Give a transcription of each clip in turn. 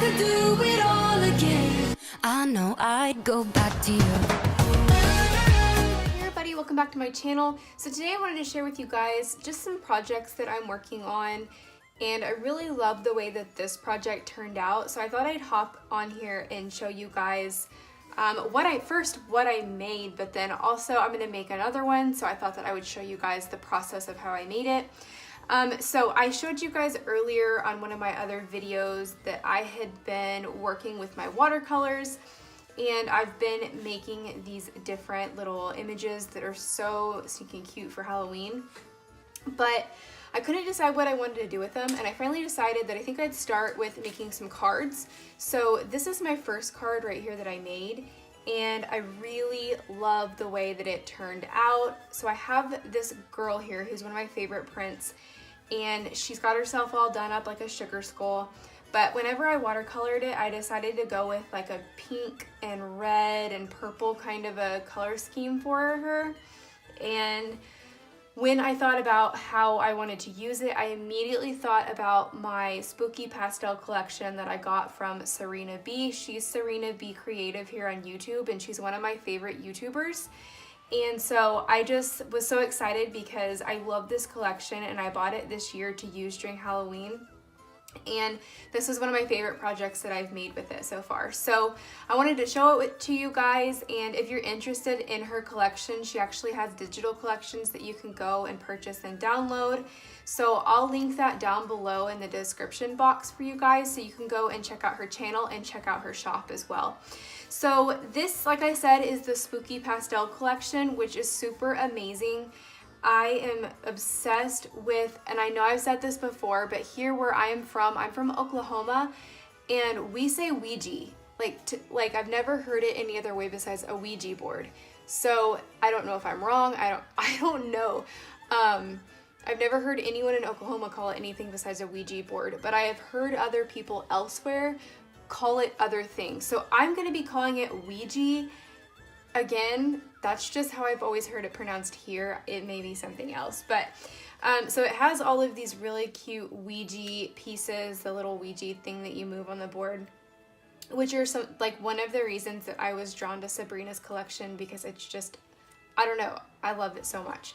could do it all again, I know I'd go back to you. Hey everybody, welcome back to my channel. So today I wanted to share with you guys just some projects that I'm working on, and I really love the way that this project turned out. So I thought I'd hop on here and show you guys what I made, but then also I'm gonna make another one. So I thought that I would show you guys the process of how I made it. So I showed you guys earlier on one of my other videos that I had been working with my watercolors, and I've been making these different little images that are so stinking cute for Halloween. But I couldn't decide what I wanted to do with them, and I finally decided that I think I'd start with making some cards. So this is my first card right here that I made, and I really love the way that it turned out. So I have this girl here who's one of my favorite prints, and she's got herself all done up like a sugar skull. But whenever I watercolored it, I decided to go with like a pink and red and purple kind of a color scheme for her. And when I thought about how I wanted to use it, I immediately thought about my spooky pastel collection that I got from Serena B. She's Serena B Creative here on YouTube, and she's one of my favorite YouTubers. And so I just was so excited because I love this collection, and I bought it this year to use during Halloween. And this is one of my favorite projects that I've made with it so far. So I wanted to show it to you guys, and if you're interested in her collection, she actually has digital collections that you can go and purchase and download. So I'll link that down below in the description box for you guys, so you can go and check out her channel and check out her shop as well. So this, like I said, is the Spooky Pastel collection, which is super amazing. I am obsessed with, and I know I've said this before, but here where I am from, I'm from Oklahoma, and we say Ouija. Like I've never heard it any other way besides a Ouija board. So I don't know if I'm wrong. I don't know. I've never heard anyone in Oklahoma call it anything besides a Ouija board, but I have heard other people elsewhere call it other things. So I'm going to be calling it Ouija. Again, that's just how I've always heard it pronounced here. It may be something else, but so it has all of these really cute Ouija pieces, the little Ouija thing that you move on the board, which are some, like, one of the reasons that I was drawn to Sabrina's collection, because it's just, I don't know, I love it so much.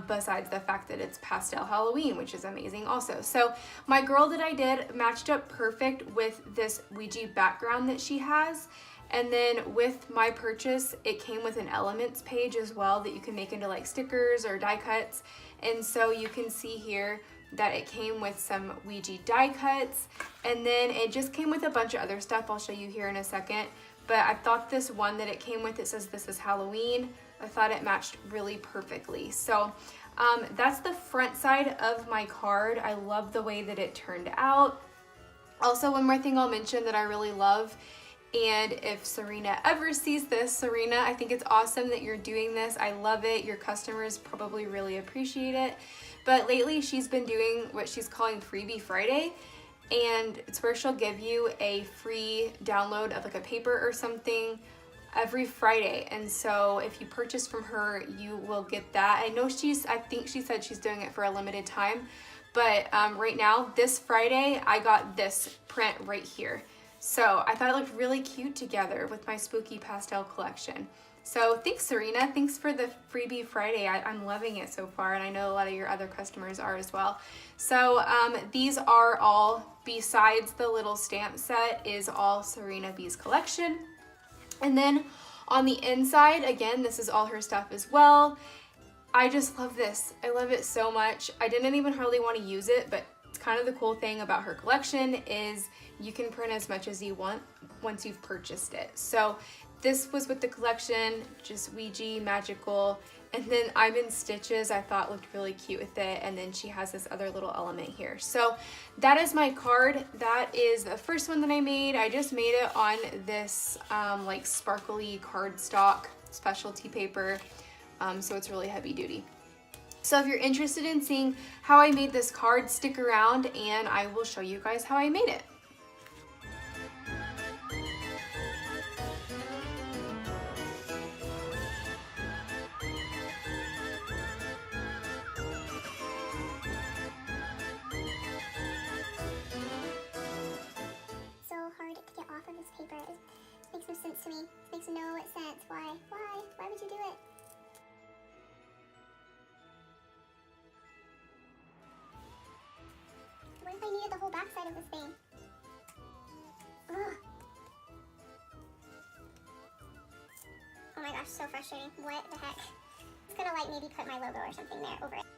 Besides the fact that it's pastel Halloween, which is amazing also. So my girl that I did matched up perfect with this Ouija background that she has. And then with my purchase, it came with an elements page as well that you can make into like stickers or die cuts. And so you can see here that it came with some Ouija die cuts, and then it just came with a bunch of other stuff I'll show you here in a second. But I thought this one that it came with, it says this is Halloween, I thought it matched really perfectly. So that's the front side of my card. I love the way that it turned out. Also, one more thing I'll mention that I really love, and if Serena ever sees this, Serena, I think it's awesome that you're doing this. I love it. Your customers probably really appreciate it. But lately she's been doing what she's calling Freebie Friday, and it's where she'll give you a free download of like a paper or something every Friday. And so if you purchase from her, you will get that. I think she said she's doing it for a limited time, but right now, this Friday, I got this print right here. So I thought it looked really cute together with my Spooky Pastel collection. So thanks, Serena. Thanks for the Freebie Friday. I'm loving it so far, and I know a lot of your other customers are as well. So these are all, besides the little stamp set, is all Serena B's collection. And then on the inside, again, this is all her stuff as well. I just love this. I love it so much. I didn't even hardly want to use it, but it's kind of the cool thing about her collection is you can print as much as you want once you've purchased it. So this was with the collection, just Ouija, magical, and then I'm in Stitches I thought looked really cute with it, and then she has this other little element here. So that is my card. That is the first one that I made. I just made it on this like sparkly cardstock specialty paper, so it's really heavy duty. So if you're interested in seeing how I made this card, stick around and I will show you guys how I made it. So backside of this thing. Ugh. Oh my gosh, so frustrating. What the heck? It's gonna like maybe put my logo or something there over it.